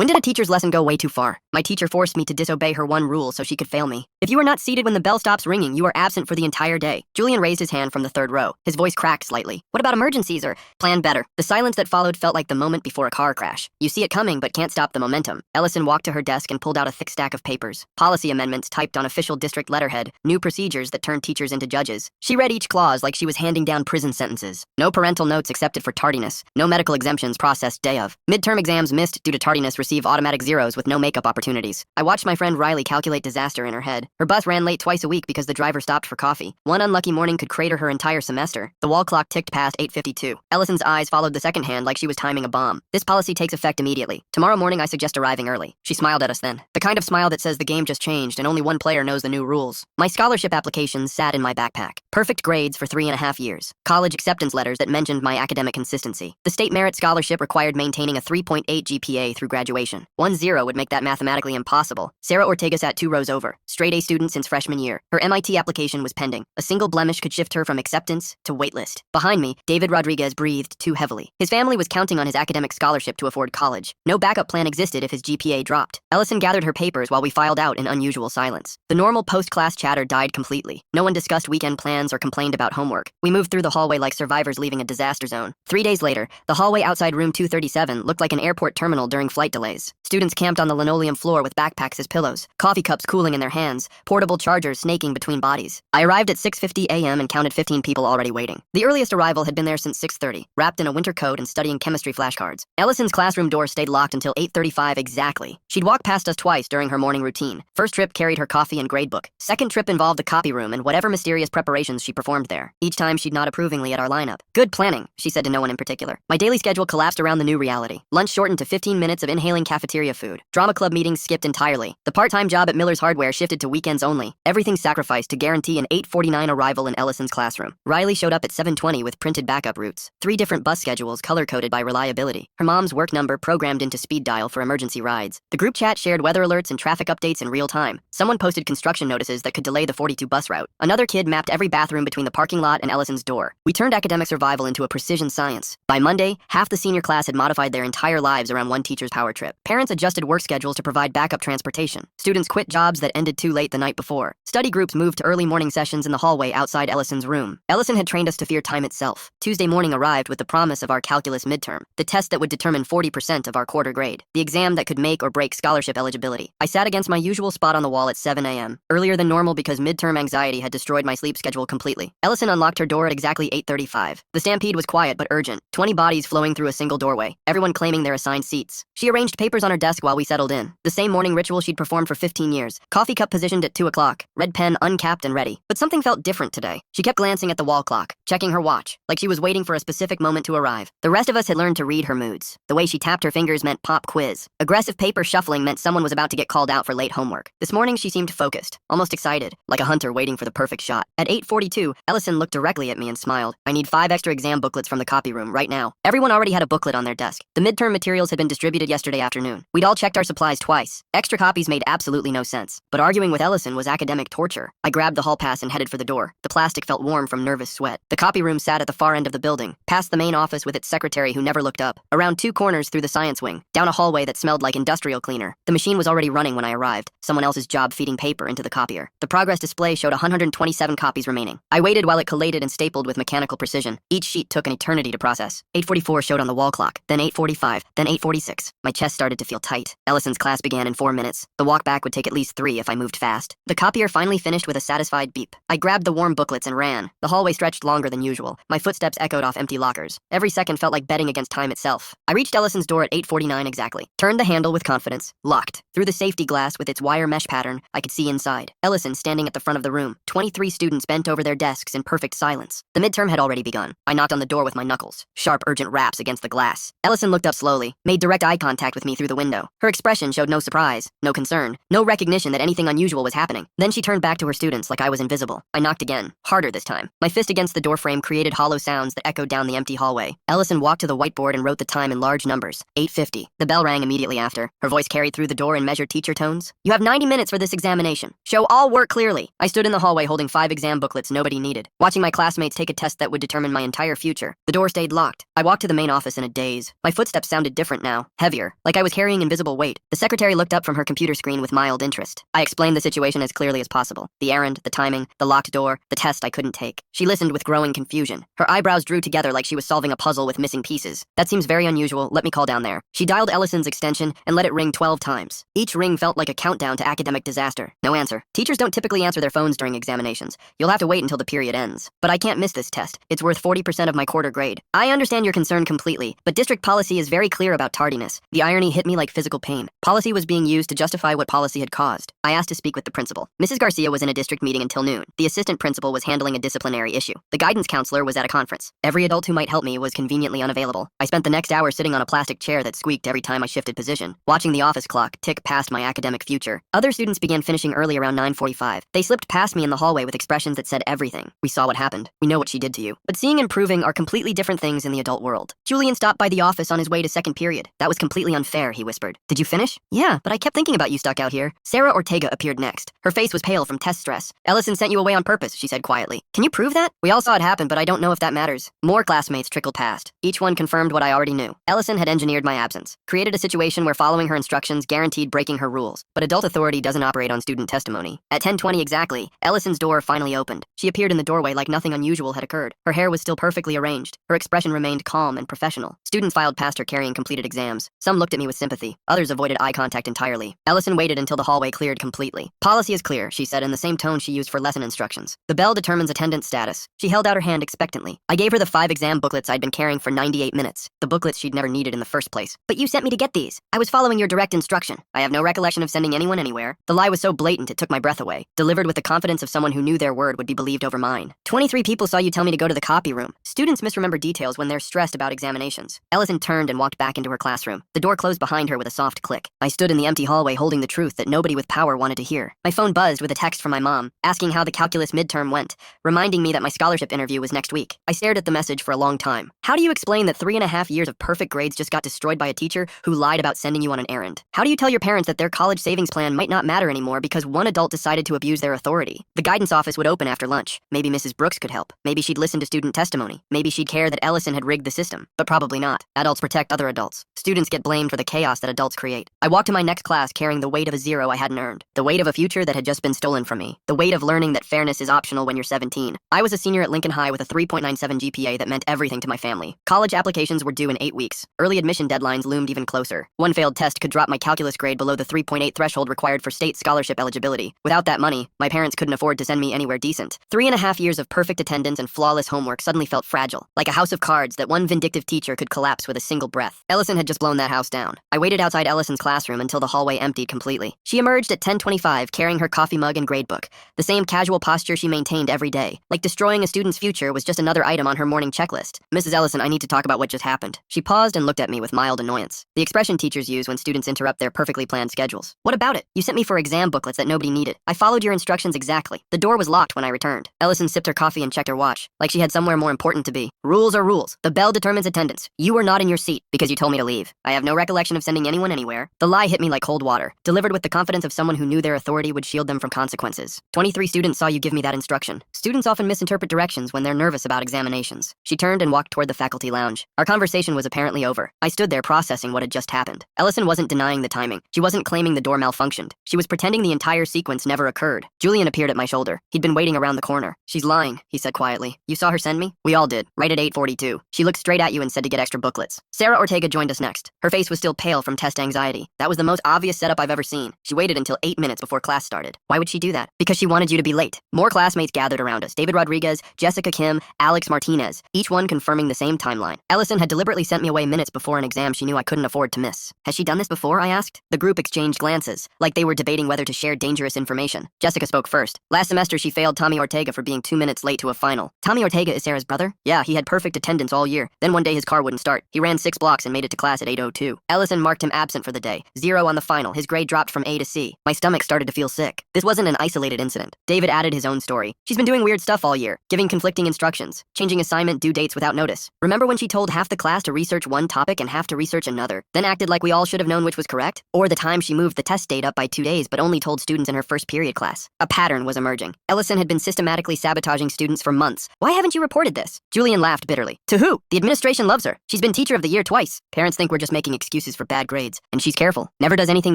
When did a teacher's lesson go way too far? My teacher forced me to disobey her one rule so she could fail me. If you are not seated when the bell stops ringing, you are absent for the entire day. Julian raised his hand from the third row. His voice cracked slightly. What about emergencies or plan better? The silence that followed felt like the moment before a car crash. You see it coming but can't stop the momentum. Ellison walked to her desk and pulled out a thick stack of papers. Policy amendments typed on official district letterhead. New procedures that turned teachers into judges. She read each clause like she was handing down prison sentences. No parental notes accepted for tardiness. No medical exemptions processed day of. Midterm exams missed due to tardiness receive automatic zeros with no makeup opportunities. I watched my friend Riley calculate disaster in her head. Her bus ran late twice a week because the driver stopped for coffee. One unlucky morning could crater her entire semester. The wall clock ticked past 8:52. Ellison's eyes followed the second hand like she was timing a bomb. This policy takes effect immediately. Tomorrow morning I suggest arriving early. She smiled at us then. The kind of smile that says the game just changed and only one player knows the new rules. My scholarship applications sat in my backpack. Perfect grades for 3.5 years. College acceptance letters that mentioned my academic consistency. The state merit scholarship required maintaining a 3.8 GPA through graduation. 1-0 would make that mathematically impossible. Sarah Ortega sat 2 rows over. Straight A student since freshman year. Her MIT application was pending. A single blemish could shift her from acceptance to waitlist. Behind me, David Rodriguez breathed too heavily. His family was counting on his academic scholarship to afford college. No backup plan existed if his GPA dropped. Ellison gathered her papers while we filed out in unusual silence. The normal post-class chatter died completely. No one discussed weekend plans or complained about homework. We moved through the hallway like survivors leaving a disaster zone. 3 days later, the hallway outside room 237 looked like an airport terminal during flight delays. Students camped on the linoleum floor with backpacks as pillows, coffee cups cooling in their hands, portable chargers snaking between bodies. I arrived at 6:50 a.m. and counted 15 people already waiting. The earliest arrival had been there since 6:30, wrapped in a winter coat and studying chemistry flashcards. Ellison's classroom door stayed locked until 8:35 exactly. She'd walked past us twice during her morning routine. First trip carried her coffee and gradebook. Second trip involved the copy room and whatever mysterious preparations she performed there. Each time she'd nod approvingly at our lineup. Good planning, she said to no one in particular. My daily schedule collapsed around the new reality. Lunch shortened to 15 minutes of inhaling cafeteria food. Drama club meetings skipped entirely. The part-time job at Miller's Hardware shifted to weekends only. Everything sacrificed to guarantee an 8:49 arrival in Ellison's classroom. Riley showed up at 7:20 with printed backup routes. 3 different bus schedules color-coded by reliability. Her mom's work number programmed into speed dial for emergency rides. The group chat shared weather alerts and traffic updates in real time. Someone posted construction notices that could delay the 42 bus route. Another kid mapped every bathroom between the parking lot and Ellison's door. We turned academic survival into a precision science. By Monday, half the senior class had modified their entire lives around one teacher's power trip. Parents adjusted work schedules to provide backup transportation. Students quit jobs that ended too late the night before. Study groups moved to early morning sessions in the hallway outside Ellison's room. Ellison had trained us to fear time itself. Tuesday morning arrived with the promise of our calculus midterm, the test that would determine 40% of our quarter grade, the exam that could make or break scholarship eligibility. I sat against my usual spot on the wall at 7 a.m., earlier than normal because midterm anxiety had destroyed my sleep schedule completely. Ellison unlocked her door at exactly 8:35. The stampede was quiet but urgent, 20 bodies flowing through a single doorway, everyone claiming their assigned seats. She arranged papers on her desk while we settled in. The same morning ritual she'd performed for 15 years. Coffee cup positioned at 2 o'clock, red pen uncapped and ready. But something felt different today. She kept glancing at the wall clock, checking her watch, like she was waiting for a specific moment to arrive. The rest of us had learned to read her moods. The way she tapped her fingers meant pop quiz. Aggressive paper shuffling meant someone was about to get called out for late homework. This morning she seemed focused, almost excited, like a hunter waiting for the perfect shot. At 8:42, Ellison looked directly at me and smiled. I need 5 extra exam booklets from the copy room right now. Everyone already had a booklet on their desk. The midterm materials had been distributed yesterday afternoon. We'd all checked our supplies twice. Extra copies made absolutely no sense. But arguing with Ellison was academic torture. I grabbed the hall pass and headed for the door. The plastic felt warm from nervous sweat. The copy room sat at the far end of the building, past the main office with its secretary who never looked up, around 2 corners through the science wing, down a hallway that smelled like industrial cleaner. The machine was already running when I arrived, someone else's job feeding paper into the copier. The progress display showed 127 copies remaining. I waited while it collated and stapled with mechanical precision. Each sheet took an eternity to process. 8:44 showed on the wall clock, then 8:45, then 8:46. My chest started to feel tight. Ellison's class began in 4 minutes. The walk back would take at least 3 if I moved fast. The copier finally finished with a satisfied beep. I grabbed the warm booklets and ran. The hallway stretched longer than usual. My footsteps echoed off empty lockers. Every second felt like betting against time itself. I reached Ellison's door at 8:49 exactly. Turned the handle with confidence. Locked. Through the safety glass with its wire mesh pattern, I could see inside. Ellison standing at the front of the room. 23 students bent over their desks in perfect silence. The midterm had already begun. I knocked on the door with my knuckles. Sharp, urgent raps against the glass. Ellison looked up slowly, made direct eye contact with me through the window. Her expression showed no surprise, no concern, no recognition that anything unusual was happening. Then she turned back to her students like I was invisible. I knocked again, harder this time. My fist against the doorframe created hollow sounds that echoed down the empty hallway. Ellison walked to the whiteboard and wrote the time in large numbers. 8:50. The bell rang immediately after. Her voice carried through the door in measure teacher tones. You have 90 minutes for this examination. Show all work clearly. I stood in the hallway holding 5 exam booklets nobody needed, watching my classmates take a test that would determine my entire future. The door stayed locked. I walked to the main office in a daze. My footsteps sounded different now, heavier, like I was carrying invisible weight. The secretary looked up from her computer screen with mild interest. I explained the situation as clearly as possible. The errand, the timing, the locked door, the test I couldn't take. She listened with growing confusion. Her eyebrows drew together like she was solving a puzzle with missing pieces. That seems very unusual. Let me call down there. She dialed Ellison's extension and let it ring 12 times. Each ring felt like a countdown to academic disaster. No answer. Teachers don't typically answer their phones during examinations. You'll have to wait until the period ends. But I can't miss this test. It's worth 40% of my quarter grade. I understand your concern completely, but district policy is very clear about tardiness. The irony hit me like physical pain. Policy was being used to justify what policy had caused. I asked to speak with the principal. Mrs. Garcia was in a district meeting until noon. The assistant principal was handling a disciplinary issue. The guidance counselor was at a conference. Every adult who might help me was conveniently unavailable. I spent the next hour sitting on a plastic chair that squeaked every time I shifted position, watching the office clock tick past my academic future. Other students began finishing early around 9:45. They slipped past me in the hallway with expressions that said everything. We saw what happened. We know what she did to you. But seeing and proving are completely different things in the adult world. Julian stopped by the office on his way to second period. That was completely unfair, he whispered. Did you finish? Yeah, but I kept thinking about you stuck out here. Sarah Ortega appeared next. Her face was pale from test stress. Ellison sent you away on purpose, she said quietly. Can you prove that? We all saw it happen, but I don't know if that matters. More classmates trickled past. Each one confirmed what I already knew. Ellison had engineered my absence, created a situation where following her instructions guaranteed breaking her rules. But adult authority doesn't operate on student testimony. At 10:20 exactly, Ellison's door finally opened. She appeared in the doorway like nothing unusual had occurred. Her hair was still perfectly arranged. Her expression remained calm and professional. Students filed past her carrying completed exams. Some looked at me with sympathy. Others avoided eye contact entirely. Ellison waited until the hallway cleared completely. Policy is clear, she said in the same tone she used for lesson instructions. The bell determines attendance status. She held out her hand expectantly. I gave her the 5 exam booklets I'd been carrying for 98 minutes. The booklets she'd never needed in the first place. But you sent me to get these. I was following your direct instruction. I have no recollection of sending anyone anywhere. The lie was so blatant it took my breath away. Delivered with the confidence of someone who knew their word would be believed over mine. 23 people saw you tell me to go to the copy room. Students misremember details when they're stressed about examinations. Ellison turned and walked back into her classroom. The door closed behind her with a soft click. I stood in the empty hallway holding the truth that nobody with power wanted to hear. My phone buzzed with a text from my mom, asking how the calculus midterm went, reminding me that my scholarship interview was next week. I stared at the message for a long time. How do you explain that 3.5 years of perfect grades just got destroyed by a teacher who lied about sending you on an errand? How do you tell your parents that their college savings plan might not matter anymore because one adult decided to abuse their authority? The guidance office would open after lunch. Maybe Mrs. Brooks could help. Maybe she'd listen to student testimony. Maybe she'd care that Ellison had rigged the system. But probably not. Adults protect other adults. Students get blamed for the chaos that adults create. I walked to my next class carrying the weight of a 0 I hadn't earned. The weight of a future that had just been stolen from me. The weight of learning that fairness is optional when you're 17. I was a senior at Lincoln High with a 3.97 GPA that meant everything to my family. College applications were due in 8 weeks. Early admission deadlines loomed even closer. One failed test could drop my calculus grade below the 3.8 threshold required for state scholarship eligibility. Without that money, my parents couldn't afford to send me anywhere decent. 3.5 years of perfect attendance and flawless homework suddenly felt fragile, like a house of cards that one vindictive teacher could collapse with a single breath. Ellison had just blown that house down. I waited outside Ellison's classroom until the hallway emptied completely. She emerged at 10:25 carrying her coffee mug and gradebook, the same casual posture she maintained every day, like destroying a student's future was just another item on her morning checklist. Mrs. Ellison, I need to talk about what just happened. She paused and looked at me with mild annoyance. The expression teachers use when students interrupt their perfectly planned schedules. What about it? You sent me for exam booklets that nobody needed. I followed your instructions exactly. The door was locked when I returned. Ellison sipped her coffee and checked her watch, like she had somewhere more important to be. Rules are rules. The bell determines attendance. You were not in your seat because you told me to leave. I have no recollection of sending anyone anywhere. The lie hit me like cold water, delivered with the confidence of someone who knew their authority would shield them from consequences. 23 students saw you give me that instruction. Students often misinterpret directions when they're nervous about examinations. She turned and walked toward the faculty lounge. Our conversation was apparently over. I stood there processing what had just happened. Ellison wasn't denying the timing. She wasn't claiming the door malfunctioned. She was pretending the entire sequence never occurred. Julian appeared at my shoulder. He'd been waiting around the corner. She's lying, he said quietly. You saw her send me? We all did. Right at 8:42. She looked straight at you and said to get extra booklets. Sarah Ortega joined us next. Her face was still pale from test anxiety. That was the most obvious setup I've ever seen. She waited until 8 minutes before class started. Why would she do that? Because she wanted you to be late. More classmates gathered around us. David Rodriguez, Jessica Kim, Alex Martinez, each one confirming the same timeline. Ellison had deliberately sent me away minutes before an exam she knew I couldn't afford to miss. Has she done this before? I asked. The group exchanged glances, like they were debating whether to share dangerous information. Jessica spoke first. Last semester, she failed Tommy Ortega for being 2 minutes late to a final. Tommy Ortega is Sarah's brother? Yeah, he had perfect attendance all year. Then one day his car wouldn't start. He ran 6 blocks and made it to class at 8:02. Ellison marked him absent for the day. 0 on the final. His grade dropped from A to C. My stomach started to feel sick. This wasn't an isolated incident. David added his own story. She's been doing weird stuff all year, giving conflicting instructions, changing assignment due dates without notice. Remember when she told half the class to research one topic and half to research another, then acted like we all should have known which was correct? Or the time she moved the test date up by 2 days but only told students in her first period class? A pattern was emerging. Ellison had been systematically sabotaging students for months. Why haven't you reported this? Julian laughed bitterly. To who? The administration loves her. She's been teacher of the year twice. Parents think we're just making excuses for bad grades. And she's careful. Never does anything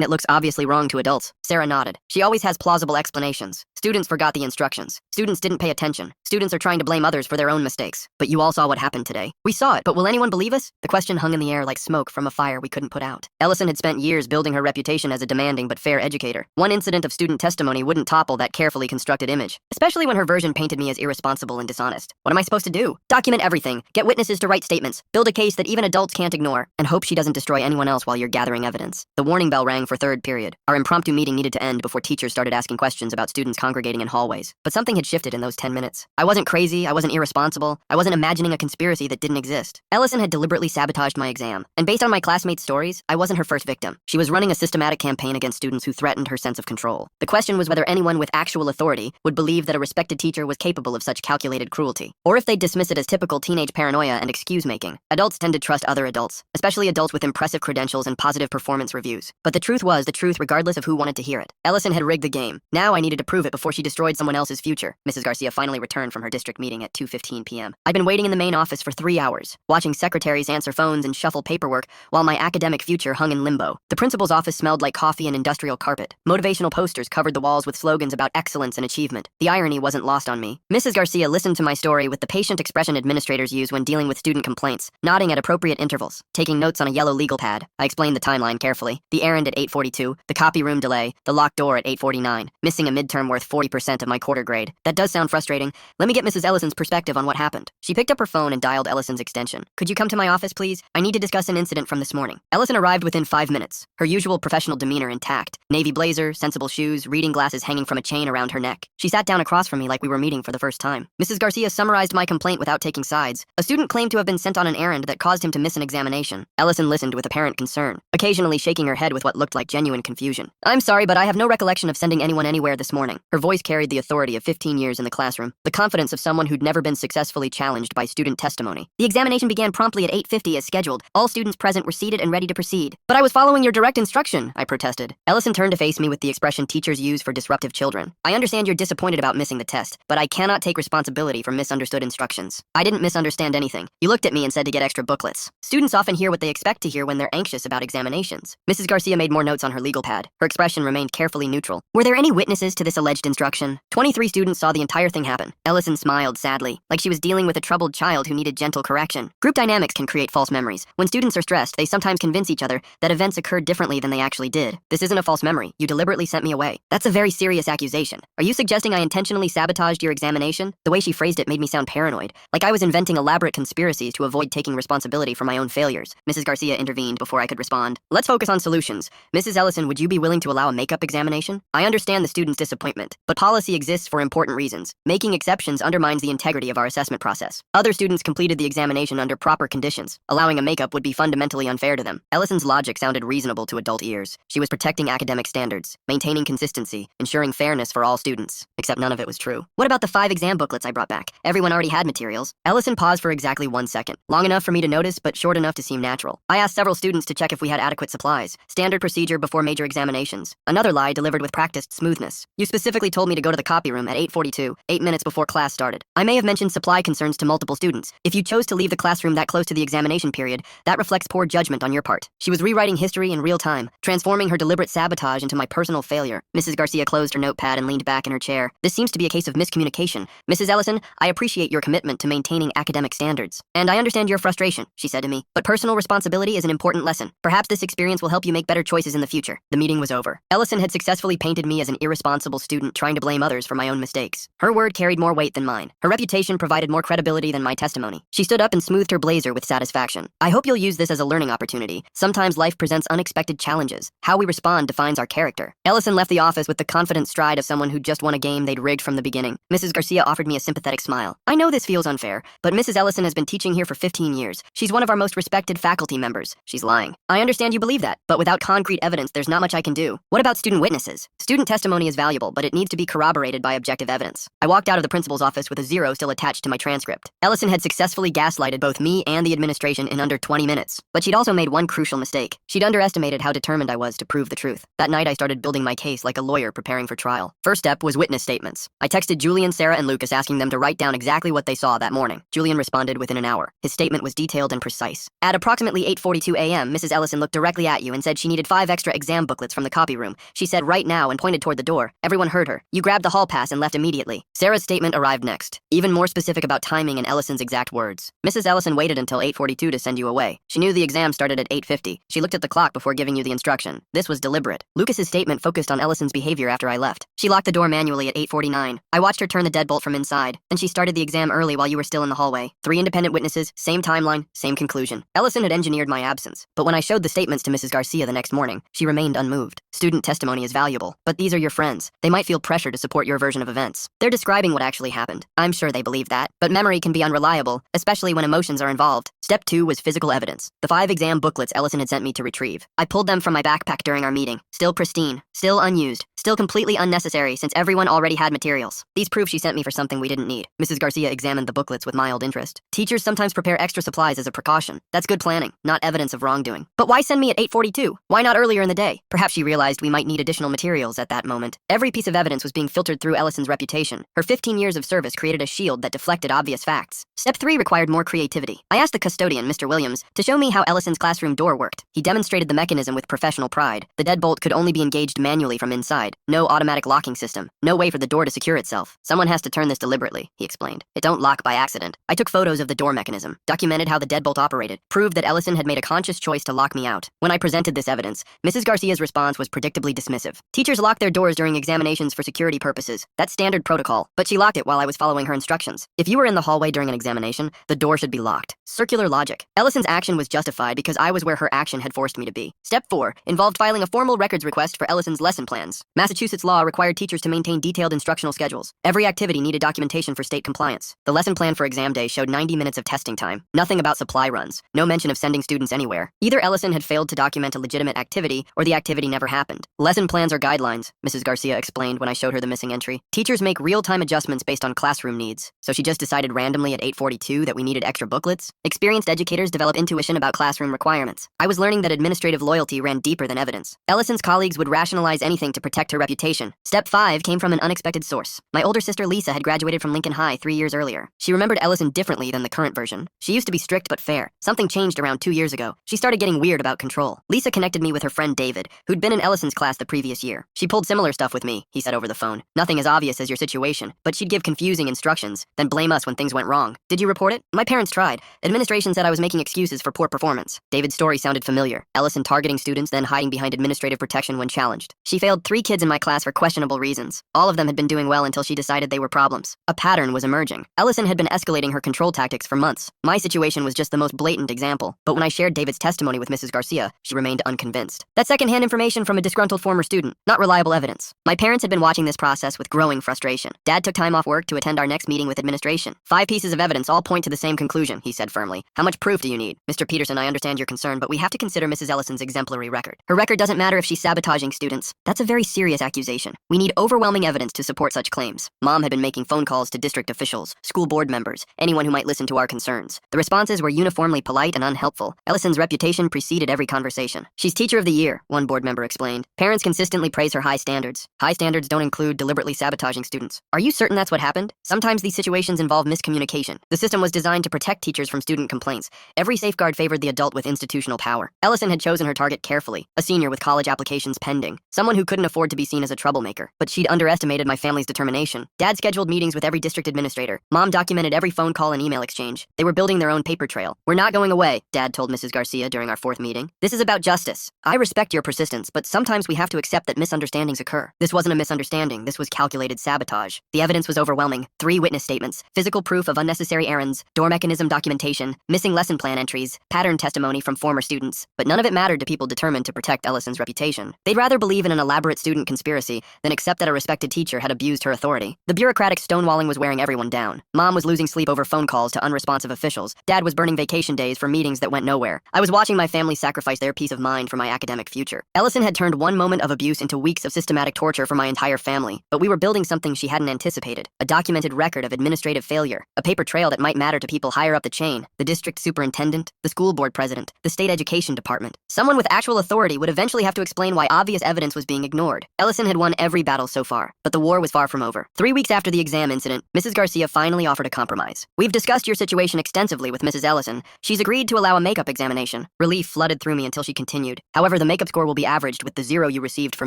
that looks obviously wrong to adults. Sarah nodded. She always has plausible explanations. Students forgot the instructions. Students didn't pay attention. Students are trying to blame others for their own mistakes. But you all saw what happened today. We saw it, but will anyone believe us? The question hung in the air like smoke from a fire we couldn't put out. Ellison had spent years building her reputation as a demanding but fair educator. One incident of student testimony wouldn't topple that carefully constructed image, especially when her version painted me as irresponsible and dishonest. What am I supposed to do? Document everything, get witnesses to write statements, build a case that even adults can't ignore, and hope she doesn't destroy anyone else while you're gathering evidence. The warning bell rang for third period. Our impromptu meeting needed to end before teachers started asking questions about students congregating in hallways. But something had shifted in those 10 minutes. I wasn't crazy, I wasn't irresponsible, I wasn't imagining a conspiracy that didn't exist. Ellison had deliberately sabotaged my exam, and based on my classmates' stories, I wasn't her first victim. She was running a systematic campaign against students who threatened her sense of control. The question was whether anyone with actual authority would believe that a respected teacher was capable of such calculated cruelty, or if they'd dismiss it as typical teenage paranoia and excuse-making. Adults tend to trust other adults, especially adults with impressive credentials and positive performance reviews. But the truth was the truth regardless of who wanted to hear it. Ellison had rigged the game. Now I needed to prove it before she destroyed someone else's future. Mrs. Garcia finally returned from her district meeting at 2:15 p.m. I'd been waiting in the main office for 3 hours, watching secretaries answer phones and shuffle paperwork while my academic future hung in limbo. The principal's office smelled like coffee and industrial carpet. Motivational posters covered the walls with slogans about excellence and achievement. The irony wasn't lost on me. Mrs. Garcia listened to my story with the patient expression administrators use when dealing with student complaints, nodding at appropriate intervals, taking notes on a yellow legal pad. I explained the timeline carefully. The errand at 8:42, the copy room delay, the locked door at 8:49, missing a midterm worth 40% of my quarter grade. That does sound frustrating. Let me get Mrs. Ellison's perspective on what happened. She picked up her phone and dialed Ellison's extension. Could you come to my office, please? I need to discuss an incident from this morning. Ellison arrived within 5 minutes, her usual professional demeanor intact. Navy blazer, sensible shoes, reading glasses hanging from a chain around her neck. She sat down across from me like we were meeting for the first time. Mrs. Garcia summarized my complaint without taking sides. A student claimed to have been sent on an errand that caused him to miss an examination. Ellison listened with apparent concern, occasionally shaking her head with what looked like genuine confusion. I'm sorry, but I have no recollection of sending anyone anywhere this morning. Her voice carried the authority of 15 years in the classroom, the confidence of someone who'd never been successfully challenged by student testimony. The examination began promptly at 8:50 as scheduled. All students present were seated and ready to proceed. But I was following your direct instruction, I protested. Ellison turned to face me with the expression teachers use for disruptive children. I understand you're disappointed about missing the test, but I cannot take responsibility for misunderstood instructions. I didn't misunderstand anything. You looked at me and said to get extra booklets. Students often hear what they expect to hear when they're anxious about examinations. Mrs. Garcia made more notes on her legal pad. Her expression remained carefully neutral. Were there any witnesses to this alleged instruction? 23 students saw the entire thing happen. Ellison smiled sadly, like she was dealing with a troubled child who needed gentle correction. Group dynamics can create false memories. When students are stressed, they sometimes convince each other that events occurred differently than they actually did. This isn't a false memory. You deliberately sent me away. That's a very serious accusation. Are you suggesting I intentionally sabotaged your examination? The way she phrased it made me sound paranoid, like I was inventing elaborate conspiracies to avoid taking responsibility for my own failures. Mrs. Garcia intervened before I could respond. Let's focus on solutions. Mrs. Ellison, would you be willing to allow a makeup examination? I understand the student's disappointment, but policy exists for important reasons. Making exceptions undermines the integrity of our assessment process. Other students completed the examination under proper conditions. Allowing a makeup would be fundamentally unfair to them. Ellison's logic sounded reasonable to adult ears. She was protecting academic standards, maintaining consistency, ensuring fairness for all students. Except none of it was true. What about the 5 exam booklets I brought back? Everyone already had materials. Ellison paused for exactly 1 second. Long enough for me to notice, but short enough to seem natural. I asked several students to check if we had adequate supplies. Standard procedure before major examinations. Another lie delivered with practiced smoothness. You specifically told me to go to the copy room at 8:42, 8 minutes before class started. I may have mentioned supply concerns to multiple students. If you chose to leave the classroom that close to the examination period, that reflects poor judgment on your part. She was rewriting history in real time, transforming her deliberate sabotage into my personal failure. Mrs. Garcia closed her notepad and leaned back in her chair. This seems to be a case of miscommunication. Mrs. Ellison, I appreciate your commitment to maintaining academic standards. And I understand your frustration, she said to me. But personal responsibility is an important lesson. Perhaps this experience will help you make better choices in the future. The meeting was over. Ellison had successfully painted me as an irresponsible student trying to blame others for my own mistakes. Her word carried more weight than mine. Her reputation provided more credibility than my testimony. She stood up and smoothed her blazer with satisfaction. I hope you'll use this as a learning opportunity. Sometimes life presents unexpected challenges. How we respond defines our character. Ellison left the office with the confident stride of someone who just won a game game they'd rigged from the beginning. Mrs. Garcia offered me a sympathetic smile. I know this feels unfair, but Mrs. Ellison has been teaching here for 15 years. She's one of our most respected faculty members. She's lying. I understand you believe that, but without concrete evidence, there's not much I can do. What about student witnesses? Student testimony is valuable, but it needs to be corroborated by objective evidence. I walked out of the principal's office with a 0 still attached to my transcript. Ellison had successfully gaslighted both me and the administration in under 20 minutes. But she'd also made one crucial mistake. She'd underestimated how determined I was to prove the truth. That night, I started building my case like a lawyer preparing for trial. First step was witness statements. I texted Julian, Sarah, and Lucas asking them to write down exactly what they saw that morning. Julian responded within an hour. His statement was detailed and precise. At approximately 8:42 a.m., Mrs. Ellison looked directly at you and said she needed 5 extra exam booklets from the copy room. She said right now and pointed toward the door. Everyone heard her. You grabbed the hall pass and left immediately. Sarah's statement arrived next. Even more specific about timing and Ellison's exact words. Mrs. Ellison waited until 8:42 to send you away. She knew the exam started at 8:50. She looked at the clock before giving you the instruction. This was deliberate. Lucas's statement focused on Ellison's behavior after I left. She locked the door manually at 8:49. I watched her turn the deadbolt from inside. Then she started the exam early while you were still in the hallway. 3 independent witnesses, same timeline, same conclusion. Ellison had engineered my absence. But when I showed the statements to Mrs. Garcia the next morning, she remained unmoved. Student testimony is valuable, but these are your friends. They might feel pressure to support your version of events. They're describing what actually happened. I'm sure they believe that, but memory can be unreliable, especially when emotions are involved. Step 2 was physical evidence. The 5 exam booklets Ellison had sent me to retrieve. I pulled them from my backpack during our meeting. Still pristine, still unused, still completely unnecessary since everyone already had materials. These prove she sent me for something we didn't need. Mrs. Garcia examined the booklets with mild interest. Teachers sometimes prepare extra supplies as a precaution. That's good planning, not evidence of wrongdoing. But why send me at 8:42? Why not earlier in the day? Perhaps she realized we might need additional materials at that moment. Every piece of evidence was being filtered through Ellison's reputation. Her 15 years of service created a shield that deflected obvious facts. Step 3 required more creativity. I asked the custodian, Mr. Williams, to show me how Ellison's classroom door worked. He demonstrated the mechanism with professional pride. The deadbolt could only be engaged manually from inside. No automatic locking system. No way for the door to secure itself. Someone has to turn this deliberately, he explained. It don't lock by accident. I took photos of the door mechanism, documented how the deadbolt operated, proved that Ellison had made a conscious choice to lock me out. When I presented this evidence, Mrs. Garcia's response was predictably dismissive. Teachers lock their doors during examinations for security purposes. That's standard protocol, but she locked it while I was following her instructions. If you were in the hallway during an examination, the door should be locked. Circular logic. Ellison's action was justified because I was where her action had forced me to be. Step 4 involved filing a formal records request for Ellison's lesson plans. Massachusetts law required teachers to maintain detailed instructional schedules. Every activity needed documentation for state compliance. The lesson plan for exam day showed 90 minutes of testing time. Nothing about supply runs. No mention of sending students anywhere. Either Ellison had failed to document a legitimate activity, or the activity never happened. Lesson plans are guidelines, Mrs. Garcia explained when I showed her the missing entry. Teachers make real-time adjustments based on classroom needs. So she just decided randomly at 8:42 that we needed extra booklets? Experienced educators develop intuition about classroom requirements. I was learning that administrative loyalty ran deeper than evidence. Ellison's colleagues would rationalize anything to protect her reputation. Step 5 came from an unexpected source. My older sister Lisa had graduated from Lincoln High 3 years earlier. She remembered Ellison differently than the current version. She used to be strict but fair. Something changed around 2 years ago. She started getting weird about control. Lisa connected me with her friend David, who'd been in Ellison's class the previous year. She pulled similar stuff with me, he said over the phone. Nothing as obvious as your situation, but she'd give confusing instructions, then blame us when things went wrong. Did you report it? My parents tried. Administration said I was making excuses for poor performance. David's story sounded familiar. Ellison targeting students, then hiding behind administrative protection when challenged. She failed 3 kids in my class for questionable reasons. All of them had been doing well until she decided they were problems. A pattern was emerging. Ellison had been escalating her control tactics for months. My situation was just the most blatant example, but when I shared David's testimony with Mrs. Garcia, she remained unconvinced. That's secondhand information from a disgruntled former student, not reliable evidence. My parents had been watching this process with growing frustration. Dad took time off work to attend our next meeting with administration. 5 pieces of evidence all point to the same conclusion, he said firmly. How much proof do you need? Mr. Peterson, I understand your concern, but we have to consider Mrs. Ellison's exemplary record. Her record doesn't matter if she's sabotaging students. That's a very serious accusation. We need overwhelming evidence to support such claims. Mom had been making phone calls to district officials, school board members, anyone who might listen to our concerns. The responses were uniformly polite and unhelpful. Ellison's reputation preceded every conversation. She's teacher of the year, one board member explained. Parents consistently praise her high standards. High standards don't include deliberately sabotaging students. Are you certain that's what happened? Sometimes these situations involve miscommunication. The system was designed to protect teachers from student complaints. Every safeguard favored the adult with institutional power. Ellison had chosen her target carefully, a senior with college applications pending, someone who couldn't afford to be seen as a troublemaker. But she'd underestimated my family's determination. Dad scheduled meetings with every district administrator. Mom documented every phone call and email exchange. They were building their own paper trail. We're not going away, Dad told Mrs. Garcia during our 4th meeting. This is about justice. I respect your persistence, but sometimes we have to accept that misunderstandings occur. This wasn't a misunderstanding. This was calculated sabotage. The evidence was overwhelming. 3 witness statements, physical proof of unnecessary errands, door mechanism documentation, missing lesson plan entries, pattern testimony from former students. But none of it mattered to people determined to protect Ellison's reputation. They'd rather believe in an elaborate student blatant conspiracy than accept that a respected teacher had abused her authority. The bureaucratic stonewalling was wearing everyone down. Mom was losing sleep over phone calls to unresponsive officials. Dad was burning vacation days for meetings that went nowhere. I was watching my family sacrifice their peace of mind for my academic future. Ellison had turned one moment of abuse into weeks of systematic torture for my entire family, but we were building something she hadn't anticipated, a documented record of administrative failure, a paper trail that might matter to people higher up the chain, the district superintendent, the school board president, the state education department. Someone with actual authority would eventually have to explain why obvious evidence was being ignored. Ellison had won every battle so far, but the war was far from over. 3 weeks after the exam incident, Mrs. Garcia finally offered a compromise. We've discussed your situation extensively with Mrs. Ellison. She's agreed to allow a makeup examination. Relief flooded through me until she continued. However, the makeup score will be averaged with the 0 you received for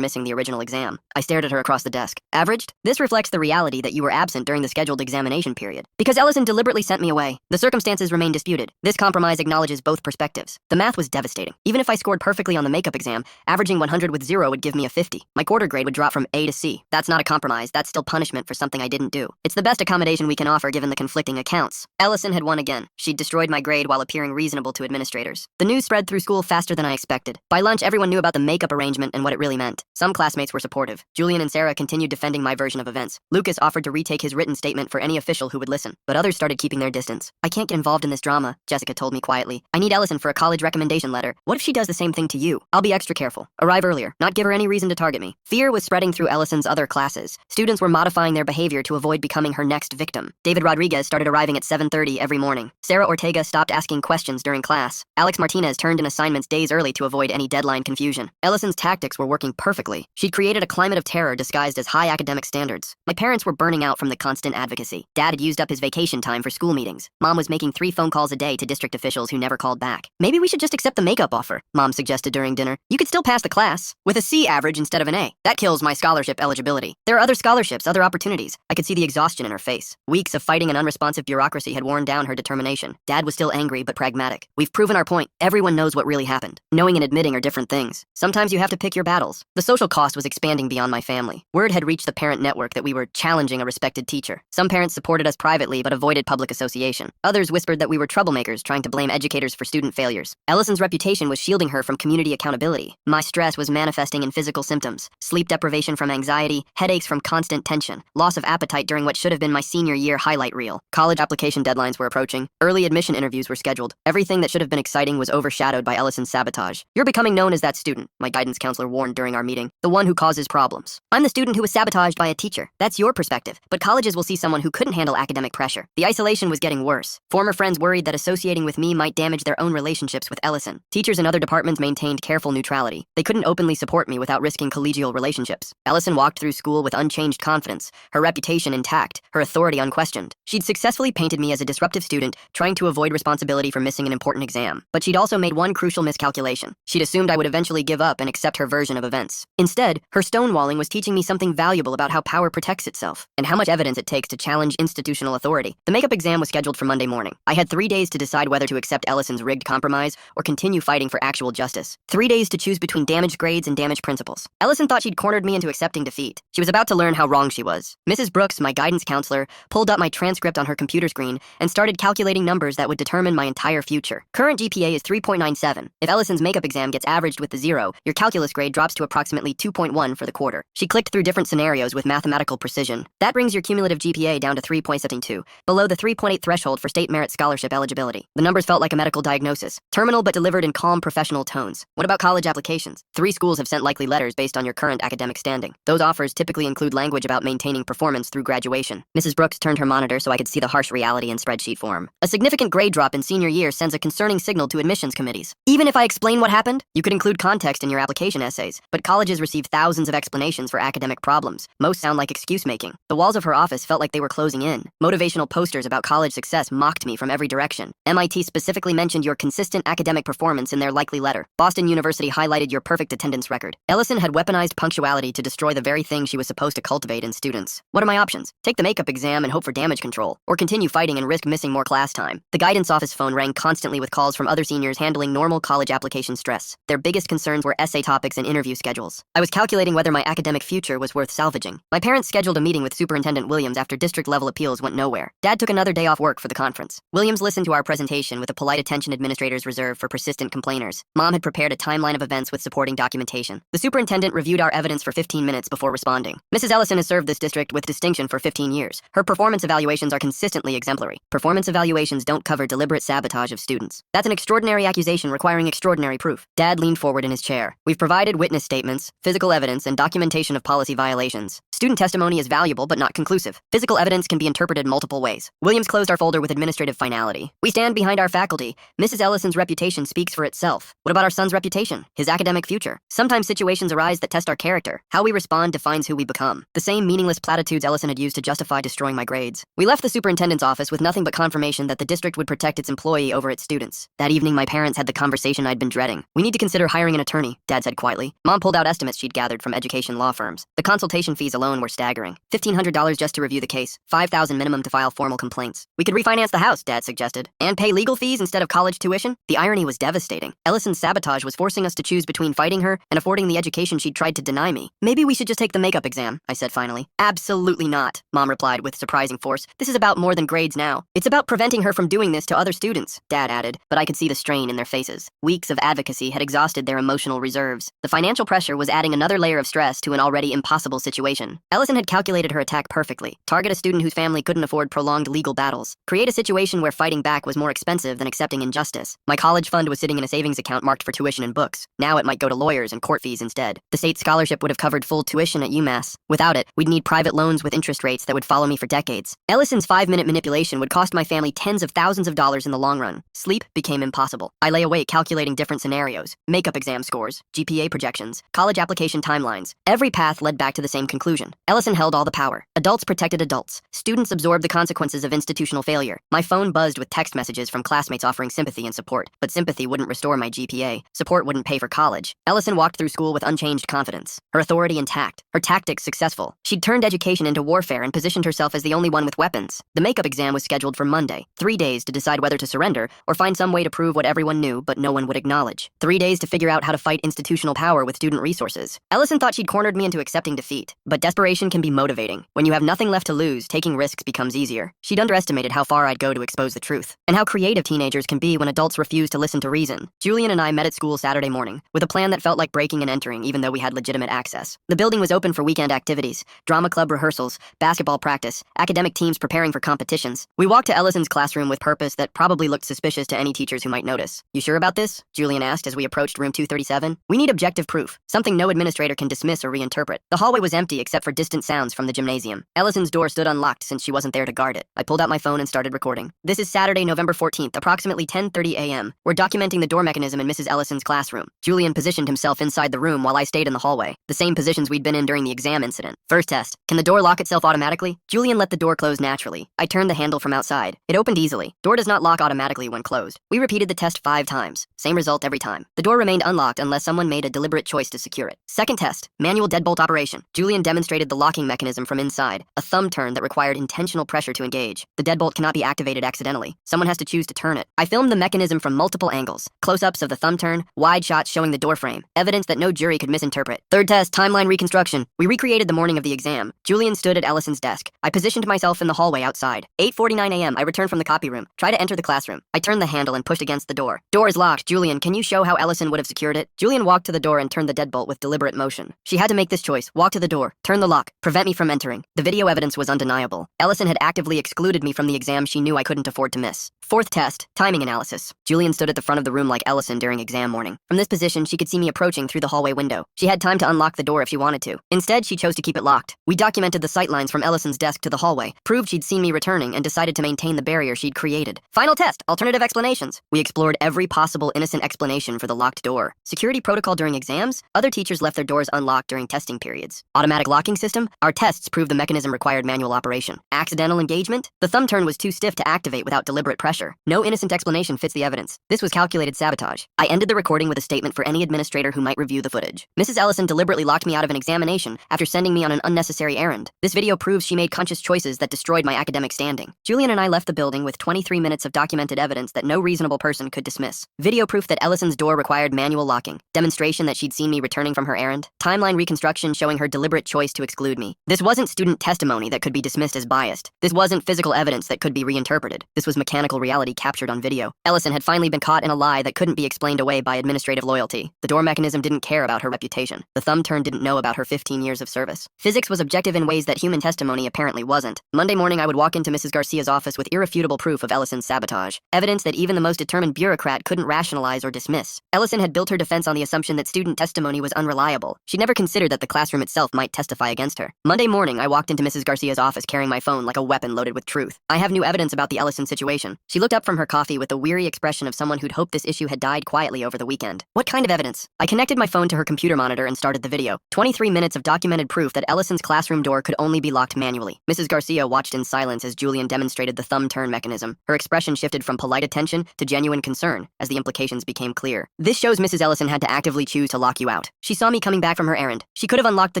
missing the original exam. I stared at her across the desk. Averaged? This reflects the reality that you were absent during the scheduled examination period. Because Ellison deliberately sent me away, the circumstances remain disputed. This compromise acknowledges both perspectives. The math was devastating. Even if I scored perfectly on the makeup exam, averaging 100 with 0 would give me a 50. My quarter grade would drop from A to C. That's not a compromise, that's still punishment for something I didn't do. It's the best accommodation we can offer given the conflicting accounts. Ellison had won again. She'd destroyed my grade while appearing reasonable to administrators. The news spread through school faster than I expected. By lunch, everyone knew about the makeup arrangement and what it really meant. Some classmates were supportive. Julian and Sarah continued defending my version of events. Lucas offered to retake his written statement for any official who would listen, but others started keeping their distance. I can't get involved in this drama, Jessica told me quietly. I need Ellison for a college recommendation letter. What if she does the same thing to you? I'll be extra careful. Arrive earlier, not give her any reason to target me. Fear was spreading through Ellison's other classes. Students were modifying their behavior to avoid becoming her next victim. David Rodriguez started arriving at 7:30 every morning. Sarah Ortega stopped asking questions during class. Alex Martinez turned in assignments days early to avoid any deadline confusion. Ellison's tactics were working perfectly. She'd created a climate of terror disguised as high academic standards. My parents were burning out from the constant advocacy. Dad had used up his vacation time for school meetings. Mom was making 3 phone calls a day to district officials who never called back. Maybe we should just accept the makeup offer, Mom suggested during dinner. You could still pass the class with a C average instead of an A. That kills my scholarship eligibility. There are other scholarships, other opportunities. I could see the exhaustion in her face. Weeks of fighting an unresponsive bureaucracy had worn down her determination. Dad was still angry but pragmatic. We've proven our point. Everyone knows what really happened. Knowing and admitting are different things. Sometimes you have to pick your battles. The social cost was expanding beyond my family. Word had reached the parent network that we were challenging a respected teacher. Some parents supported us privately but avoided public association. Others whispered that we were troublemakers trying to blame educators for student failures. Ellison's reputation was shielding her from community accountability. My stress was manifesting in physical symptoms. Sleep deprivation from anxiety, headaches from constant tension, loss of appetite during what should have been my senior year highlight reel. College application deadlines were approaching. Early admission interviews were scheduled. Everything that should have been exciting was overshadowed by Ellison's sabotage. You're becoming known as that student, my guidance counselor warned during our meeting. The one who causes problems. I'm the student who was sabotaged by a teacher. That's your perspective. But colleges will see someone who couldn't handle academic pressure. The isolation was getting worse. Former friends worried that associating with me might damage their own relationships with Ellison. Teachers in other departments maintained careful neutrality. They couldn't openly support me without risking collegial relationships. Ellison walked through school with unchanged confidence, her reputation intact, her authority unquestioned. She'd successfully painted me as a disruptive student, trying to avoid responsibility for missing an important exam. But she'd also made one crucial miscalculation. She'd assumed I would eventually give up and accept her version of events. Instead, her stonewalling was teaching me something valuable about how power protects itself, and how much evidence it takes to challenge institutional authority. The makeup exam was scheduled for Monday morning. I had 3 days to decide whether to accept Ellison's rigged compromise or continue fighting for actual justice. 3 days to choose between damaged grades and damaged principles. Ellison thought she'd cornered me into accepting defeat. She was about to learn how wrong she was. Mrs. Brooks, my guidance counselor, pulled up my transcript on her computer screen and started calculating numbers that would determine my entire future. Current GPA is 3.97. If Ellison's makeup exam gets averaged with the 0, your calculus grade drops to approximately 2.1 for the quarter. She clicked through different scenarios with mathematical precision. That brings your cumulative GPA down to 3.72, below the 3.8 threshold for state merit scholarship eligibility. The numbers felt like a medical diagnosis, terminal but delivered in calm professional tones. What about college applications? 3 schools have sent likely letters based on your current academic standing. Those offers typically include language about maintaining performance through graduation. Mrs. Brooks turned her monitor so I could see the harsh reality in spreadsheet form. A significant grade drop in senior year sends a concerning signal to admissions committees. Even if I explain what happened, you could include context in your application essays, but colleges receive thousands of explanations for academic problems. Most sound like excuse-making. The walls of her office felt like they were closing in. Motivational posters about college success mocked me from every direction. MIT specifically mentioned your consistent academic performance in their likely letter. Boston University highlighted your perfect attendance record. Ellison had weaponized punctuality to destroy the very thing she was supposed to cultivate in students. What am I options: take the makeup exam and hope for damage control, or continue fighting and risk missing more class time. The guidance office phone rang constantly with calls from other seniors handling normal college application stress. Their biggest concerns were essay topics and interview schedules. I was calculating whether my academic future was worth salvaging. My parents scheduled a meeting with Superintendent Williams after district-level appeals went nowhere. Dad took another day off work for the conference. Williams listened to our presentation with a polite attention administrators reserved for persistent complainers. Mom had prepared a timeline of events with supporting documentation. The superintendent reviewed our evidence for 15 minutes before responding. Mrs. Ellison has served this district with distinction for 15 years. Her performance evaluations are consistently exemplary. Performance evaluations don't cover deliberate sabotage of students. That's an extraordinary accusation requiring extraordinary proof. Dad leaned forward in his chair. We've provided witness statements, physical evidence, and documentation of policy violations. Student testimony is valuable but not conclusive. Physical evidence can be interpreted multiple ways. Williams closed our folder with administrative finality. We stand behind our faculty. Mrs. Ellison's reputation speaks for itself. What about our son's reputation? His academic future? Sometimes situations arise that test our character. How we respond defines who we become. The same meaningless platitudes Ellison had used to justify destroying my grades. We left the superintendent's office with nothing but confirmation that the district would protect its employee over its students. That evening, my parents had the conversation I'd been dreading. We need to consider hiring an attorney, Dad said quietly. Mom pulled out estimates she'd gathered from education law firms. The consultation fees alone were staggering. $1,500 just to review the case, $5,000 minimum to file formal complaints. We could refinance the house, Dad suggested, and pay legal fees instead of college tuition. The irony was devastating. Ellison's sabotage was forcing us to choose between fighting her and affording the education she'd tried to deny me. Maybe we should just take the makeup exam, I said finally. Absolutely not, Mom replied with surprising force. This is about more than grades now. It's about preventing her from doing this to other students, Dad added, but I could see the strain in their faces. Weeks of advocacy had exhausted their emotional reserves. The financial pressure was adding another layer of stress to an already impossible situation. Ellison had calculated her attack perfectly. Target a student whose family couldn't afford prolonged legal battles. Create a situation where fighting back was more expensive than accepting injustice. My college fund was sitting in a savings account marked for tuition and books. Now it might go to lawyers and court fees instead. The state scholarship would have covered full tuition at UMass. Without it, we'd need private loans with interest rates that would follow me for decades. Ellison's 5-minute manipulation would cost my family tens of thousands of dollars in the long run. Sleep became impossible. I lay awake calculating different scenarios, makeup exam scores, GPA projections, college application timelines. Every path led back to the same conclusion. Ellison held all the power. Adults protected adults. Students absorbed the consequences of institutional failure. My phone buzzed with text messages from classmates offering sympathy and support. But sympathy wouldn't restore my GPA. Support wouldn't pay for college. Ellison walked through school with unchanged confidence. Her authority intact. Her tactics successful. She'd turned education into warfare and positioned herself as the only one with weapons. The makeup exam was scheduled for Monday. 3 days to decide whether to surrender or find some way to prove what everyone knew but no one would acknowledge. 3 days to figure out how to fight institutional power with student resources. Ellison thought she'd cornered me into accepting defeat. But desperation can be motivating. When you have nothing left to lose, taking risks becomes easier. She'd underestimated how far I'd go to expose the truth, and how creative teenagers can be when adults refuse to listen to reason. Julian and I met at school Saturday morning, with a plan that felt like breaking and entering even though we had legitimate access. The building was open for weekend activities, drama club rehearsals, basketball practice, academic teams preparing for competitions. We walked to Ellison's classroom with purpose that probably looked suspicious to any teachers who might notice. "You sure about this?" Julian asked as we approached room 237. "We need objective proof, something no administrator can dismiss or reinterpret." The hallway was empty except for distant sounds from the gymnasium. Ellison's door stood unlocked since she wasn't there to guard it. I pulled out my phone and started recording. "This is Saturday, November 14th, approximately 10:30 a.m. We're documenting the door mechanism in Mrs. Ellison's classroom." Julian positioned himself inside the room while I stayed in the hallway, the same positions we'd been in during the exam incident. "First test. Can the door lock itself automatically?" Julian let the door close naturally. I turned the handle from outside. It opened easily. Door does not lock automatically when closed. We repeated the test 5 times. Same result every time. The door remained unlocked unless someone made a deliberate choice to secure it. Second test. Manual deadbolt operation. Julian demonstrated the locking mechanism from inside, a thumb turn that required intentional pressure to engage. The deadbolt cannot be activated accidentally. Someone has to choose to turn it. I filmed the mechanism from multiple angles. Close-ups of the thumb turn, wide shots showing the door frame. Evidence that no jury could misinterpret. Third test. Timeline reconstruction. We recreated the morning of the exam. Julian stood at Ellison's desk. I positioned myself in the hallway outside. 8:49 a.m. I returned from the copy room. Try to enter the classroom. I turned the handle and pushed against the door. "Door is locked. Julian, can you show how Ellison would have secured it?" Julian walked to the door and turned the deadbolt with deliberate motion. She had to make this choice. Walk to the door. Turn the lock. Prevent me from entering. The video evidence was undeniable. Ellison had actively excluded me from the exam she knew I couldn't afford to miss. Fourth test. Timing analysis. Julian stood at the front of the room like Ellison during exam morning. From this position, she could see me approaching through the hallway window. She had time to unlock the door if she wanted to. Instead, she chose to keep it locked. We documented the sightlines from Ellison's desk to the hallway, proved she'd seen me returning, and decided to maintain the barrier she'd created. Final test. Alternative explanations. We explored every possible innocent explanation for the locked door. Security protocol during exams? Other teachers left their doors unlocked during testing periods. Automatic locking? locking system? Our tests prove the mechanism required manual operation. Accidental engagement? The thumb turn was too stiff to activate without deliberate pressure. No innocent explanation fits the evidence. This was calculated sabotage. I ended the recording with a statement for any administrator who might review the footage. Mrs. Ellison deliberately locked me out of an examination after sending me on an unnecessary errand. This video proves she made conscious choices that destroyed my academic standing. Julian and I left the building with 23 minutes of documented evidence that no reasonable person could dismiss. Video proof that Ellison's door required manual locking. Demonstration that she'd seen me returning from her errand. Timeline reconstruction showing her deliberate choice to exclude me. This wasn't student testimony that could be dismissed as biased. This wasn't physical evidence that could be reinterpreted. This was mechanical reality captured on video. Ellison had finally been caught in a lie that couldn't be explained away by administrative loyalty. The door mechanism didn't care about her reputation. The thumb turn didn't know about her 15 years of service. Physics was objective in ways that human testimony apparently wasn't. Monday morning, I would walk into Mrs. Garcia's office with irrefutable proof of Ellison's sabotage. Evidence that even the most determined bureaucrat couldn't rationalize or dismiss. Ellison had built her defense on the assumption that student testimony was unreliable. She never considered that the classroom itself might testify against her. Monday morning, I walked into Mrs. Garcia's office carrying my phone like a weapon loaded with truth. I have new evidence about the Ellison situation. She looked up from her coffee with the weary expression of someone who'd hoped this issue had died quietly over the weekend. What kind of evidence? I connected my phone to her computer monitor and started the video. 23 minutes of documented proof that Ellison's classroom door could only be locked manually. Mrs. Garcia watched in silence as Julian demonstrated the thumb turn mechanism. Her expression shifted from polite attention to genuine concern as the implications became clear. This shows Mrs. Ellison had to actively choose to lock you out. She saw me coming back from her errand. She could have unlocked the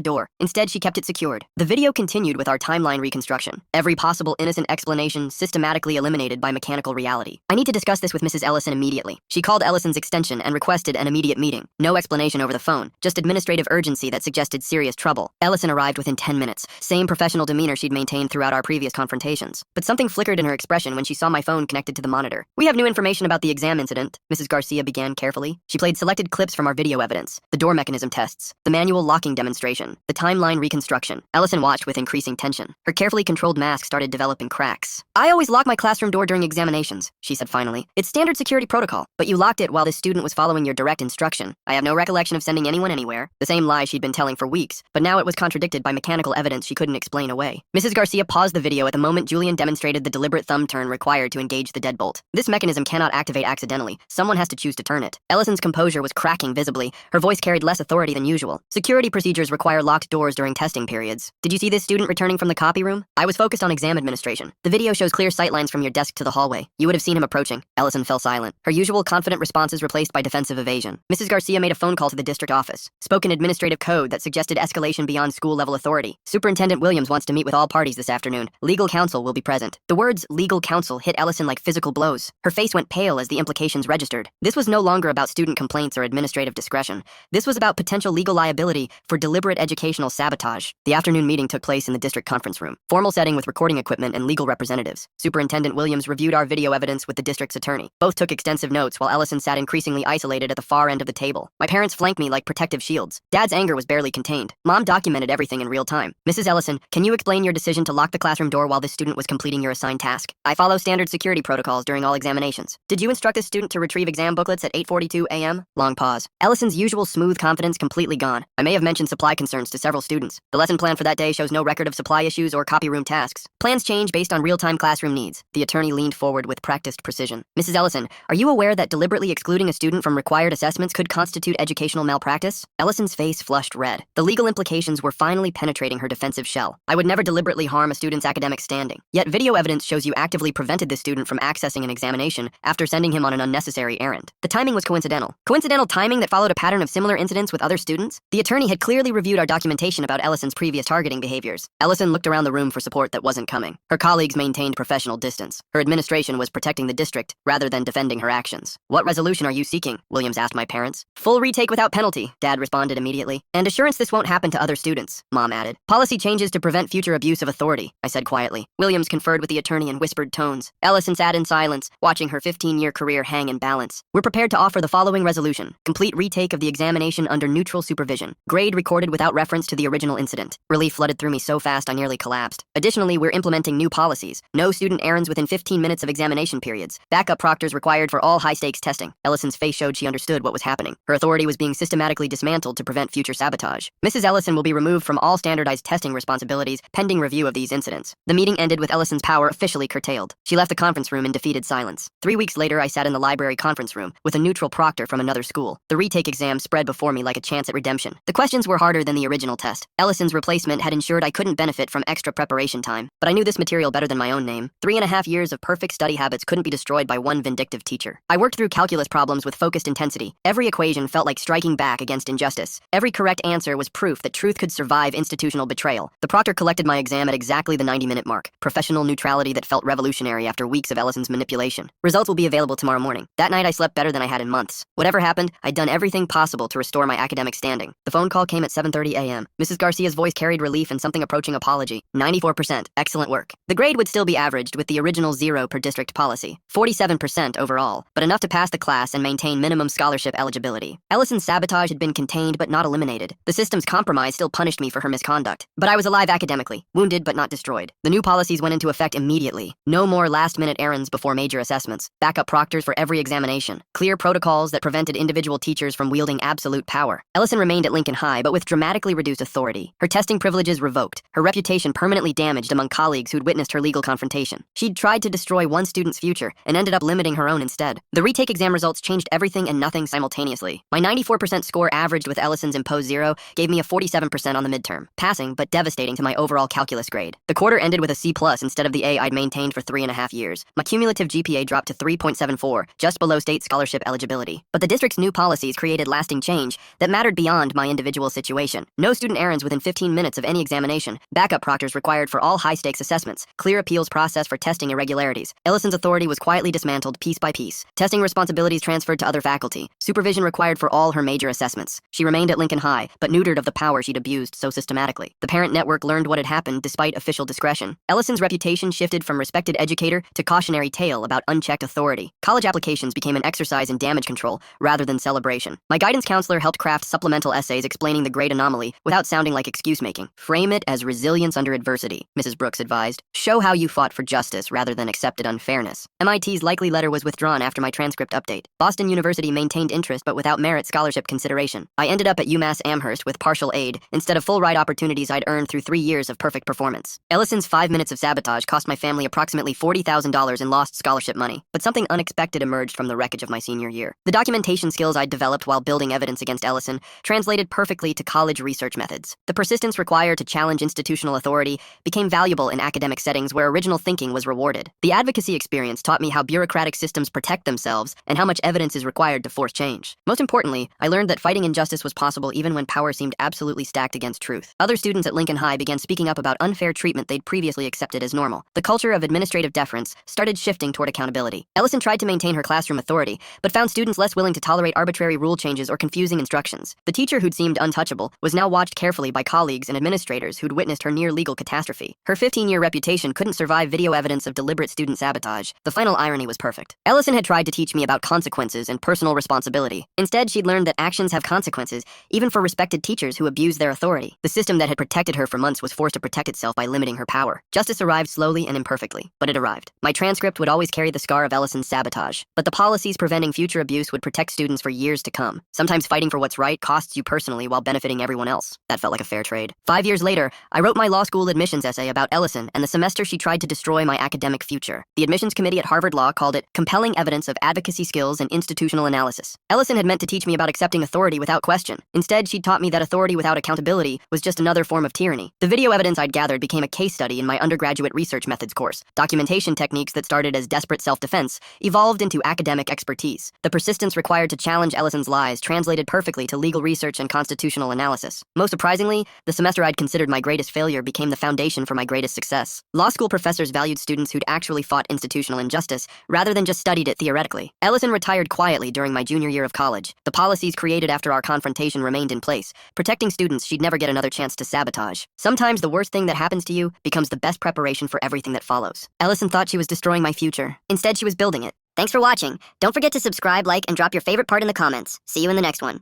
door. Instead, she kept it secured. The video continued with our timeline reconstruction. Every possible innocent explanation systematically eliminated by mechanical reality. I need to discuss this with Mrs. Ellison immediately. She called Ellison's extension and requested an immediate meeting. No explanation over the phone, just administrative urgency that suggested serious trouble. Ellison arrived within 10 minutes. Same professional demeanor she'd maintained throughout our previous confrontations. But something flickered in her expression when she saw my phone connected to the monitor. We have new information about the exam incident, Mrs. Garcia began carefully. She played selected clips from our video evidence, the door mechanism tests, the manual locking demonstration, the timeline reconstruction. Ellison watched with increasing tension. Her carefully controlled mask started developing cracks. I always lock my classroom door during examinations, she said finally. It's standard security protocol, but you locked it while this student was following your direct instruction. I have no recollection of sending anyone anywhere. The same lie she'd been telling for weeks, but now it was contradicted by mechanical evidence she couldn't explain away. Mrs. Garcia paused the video at the moment Julian demonstrated the deliberate thumb turn required to engage the deadbolt. This mechanism cannot activate accidentally. Someone has to choose to turn it. Ellison's composure was cracking visibly. Her voice carried less authority than usual. Security procedures require locked doors during testing periods. Did you see this student returning from the copy room? I was focused on exam administration. The video shows clear sightlines from your desk to the hallway. You would have seen him approaching. Ellison fell silent. Her usual confident responses replaced by defensive evasion. Mrs. Garcia made a phone call to the district office. Spoke an administrative code that suggested escalation beyond school-level authority. Superintendent Williams wants to meet with all parties this afternoon. Legal counsel will be present. The words legal counsel hit Ellison like physical blows. Her face went pale as the implications registered. This was no longer about student complaints or administrative discretion. This was about potential legal liability for deliberate educational sabotage. The afternoon meeting took place in the district conference room. Formal setting with recording equipment and legal representatives. Superintendent Williams reviewed our video evidence with the district's attorney. Both took extensive notes while Ellison sat increasingly isolated at the far end of the table. My parents flanked me like protective shields. Dad's anger was barely contained. Mom documented everything in real time. Mrs. Ellison, can you explain your decision to lock the classroom door while this student was completing your assigned task? I follow standard security protocols during all examinations. Did you instruct this student to retrieve exam booklets at 8:42 a.m.? Long pause. Ellison's usual smooth confidence completely gone. I may have mentioned supply concerns to several students. The lesson plan for that day shows no record of supply issues or copy room tasks. Plans change based on real-time classroom needs. The attorney leaned forward with practiced precision. Mrs. Ellison, are you aware that deliberately excluding a student from required assessments could constitute educational malpractice? Ellison's face flushed red. The legal implications were finally penetrating her defensive shell. I would never deliberately harm a student's academic standing. Yet video evidence shows you actively prevented this student from accessing an examination after sending him on an unnecessary errand. The timing was coincidental. Coincidental timing that followed a pattern of similar incidents with other students? The attorney had clearly reviewed our documentation about Ellison's previous targeting behaviors. Ellison looked around the room for support that wasn't coming. Her colleagues maintained professional distance. Her administration was protecting the district rather than defending her actions. What resolution are you seeking? Williams asked my parents. Full retake without penalty, Dad responded immediately. And assurance this won't happen to other students, Mom added. Policy changes to prevent future abuse of authority, I said quietly. Williams conferred with the attorney in whispered tones. Ellison sat in silence, watching her 15-year career hang in balance. We're prepared to offer the following resolution. Complete retake of the examination under neutral supervision. Grade recorded without reference to the original incident. Relief flooded through me so fast I nearly collapsed. Additionally, we're implementing new policies. No student errands within 15 minutes of examination periods. Backup proctors required for all high-stakes testing. Ellison's face showed she understood what was happening. Her authority was being systematically dismantled to prevent future sabotage. Mrs. Ellison will be removed from all standardized testing responsibilities pending review of these incidents. The meeting ended with Ellison's power officially curtailed. She left the conference room in defeated silence. 3 weeks later, I sat in the library conference room with a neutral proctor from another school. The retake exam spread before me like a chance at redemption. The questions were harder than the original test. Ellison's replacement had ensured I couldn't benefit from extra preparation time, but I knew this material better than my own name. 3.5 years of perfect study habits couldn't be destroyed by one vindictive teacher. I worked through calculus problems with focused intensity. Every equation felt like striking back against injustice. Every correct answer was proof that truth could survive institutional betrayal. The proctor collected my exam at exactly the 90-minute mark. Professional neutrality that felt revolutionary after weeks of Ellison's manipulation. Results will be available tomorrow morning. That night I slept better than I had in months. Whatever happened, I'd done everything possible to restore my academic standing. The phone call came at 7:30 a.m. Mrs. Garcia's voice carried relief and something approaching apology. 94%. Excellent work. The grade would still be averaged with the original 0 per district policy. 47% overall, but enough to pass the class and maintain minimum scholarship eligibility. Ellison's sabotage had been contained but not eliminated. The system's compromise still punished me for her misconduct. But I was alive academically, wounded but not destroyed. The new policies went into effect immediately. No more last-minute errands before major assessments. Backup proctors for every examination. Clear protocols that prevented individual teachers from wielding absolute power. Ellison remained at Lincoln High, but with dramatically reduced authority. Her testing privileges revoked. Her reputation permanently damaged among colleagues who'd witnessed her legal confrontation. She'd tried to destroy one student's future and ended up limiting her own instead. The retake exam results changed everything and nothing simultaneously. My 94% score averaged with Ellison's imposed 0 gave me a 47% on the midterm. Passing, but devastating to my overall calculus grade. The quarter ended with a C+ instead of the A I'd maintained for 3.5 years. My cumulative GPA dropped to 3.74, just below state scholarship eligibility. But the district's new policies created lasting change that mattered beyond my individual situation. No student errands within 15 minutes of any examination. Backup proctors required for all high-stakes assessments. Clear appeals process for testing irregularities. Ellison's authority was quietly dismantled piece by piece. Testing responsibilities transferred to other faculty. Supervision required for all her major assessments. She remained at Lincoln High, but neutered of the power she'd abused so systematically. The parent network learned what had happened despite official discretion. Ellison's reputation shifted from respected educator to cautionary tale about unchecked authority. College applications became an exercise in damage control rather than celebration. My guidance counselor helped craft supplemental essays explaining the grade anomaly without sounding like excuse-making. Frame it as resilience under adversity, Mrs. Brooks advised. Show how you fought for justice rather than accepted unfairness. MIT's likely letter was withdrawn after my transcript update. Boston University maintained interest but without merit scholarship consideration. I ended up at UMass Amherst with partial aid instead of full ride opportunities I'd earned through 3 years of perfect performance. Ellison's 5 minutes of sabotage cost my family approximately $40,000 in lost scholarship money, but something unexpected emerged from the wreckage of my senior year. The documentation skills I'd developed while building evidence against Ellison translated perfectly to college research methods. The persistence required to challenge institutional authority became valuable in academic settings where original thinking was rewarded. The advocacy experience taught me how bureaucratic systems protect themselves and how much evidence is required to force change. Most importantly, I learned that fighting injustice was possible even when power seemed absolutely stacked against truth. Other students at Lincoln High began speaking up about unfair treatment they'd previously accepted as normal. The culture of administrative deference started shifting toward accountability. Ellison tried to maintain her classroom authority, but found students less willing to tolerate arbitrary rule changes or confusing instructions. The teacher who'd seemed untouchable was now watched carefully by colleagues and administrators who'd witnessed her near-legal catastrophe. Her 15-year reputation couldn't survive video evidence of deliberate student sabotage. The final irony was perfect. Ellison had tried to teach me about consequences and personal responsibility. Instead, she'd learned that actions have consequences, even for respected teachers who abuse their authority. The system that had protected her for months was forced to protect itself by limiting her power. Justice arrived slowly and imperfectly, but it arrived. My transcript would always carry the scar of Ellison's sabotage, but the policies preventing future abuse would protect students for years to come. Sometimes fighting for what's right costs you personally while benefiting everyone else. That felt like a fair trade. 5 years later, I wrote my law school admissions essay about Ellison and the semester she tried to destroy my academic future. The admissions committee at Harvard Law called it compelling evidence of advocacy skills and institutional analysis. Ellison had meant to teach me about accepting authority without question. Instead, she'd taught me that authority without accountability was just another form of tyranny. The video evidence I'd gathered became a case study in my undergraduate research methods course. Documentation techniques that started as desperate self-defense evolved into academic expertise. The persistence required to challenge Ellison's lies translated perfectly to legal research and constitutional analysis. Most surprisingly, the semester I'd considered my greatest failure became the foundation for my greatest success. Law school professors valued students who'd actually fought institutional injustice rather than just studied it theoretically. Ellison retired quietly during my junior year of college. The policies created after our confrontation remained in place, protecting students she'd never get another chance to sabotage. Sometimes the worst thing that happens to you becomes the best preparation for everything that follows. Ellison thought she was destroying my future. Instead, she was building it. Thanks for watching. Don't forget to subscribe, like, and drop your favorite part in the comments. See you in the next one.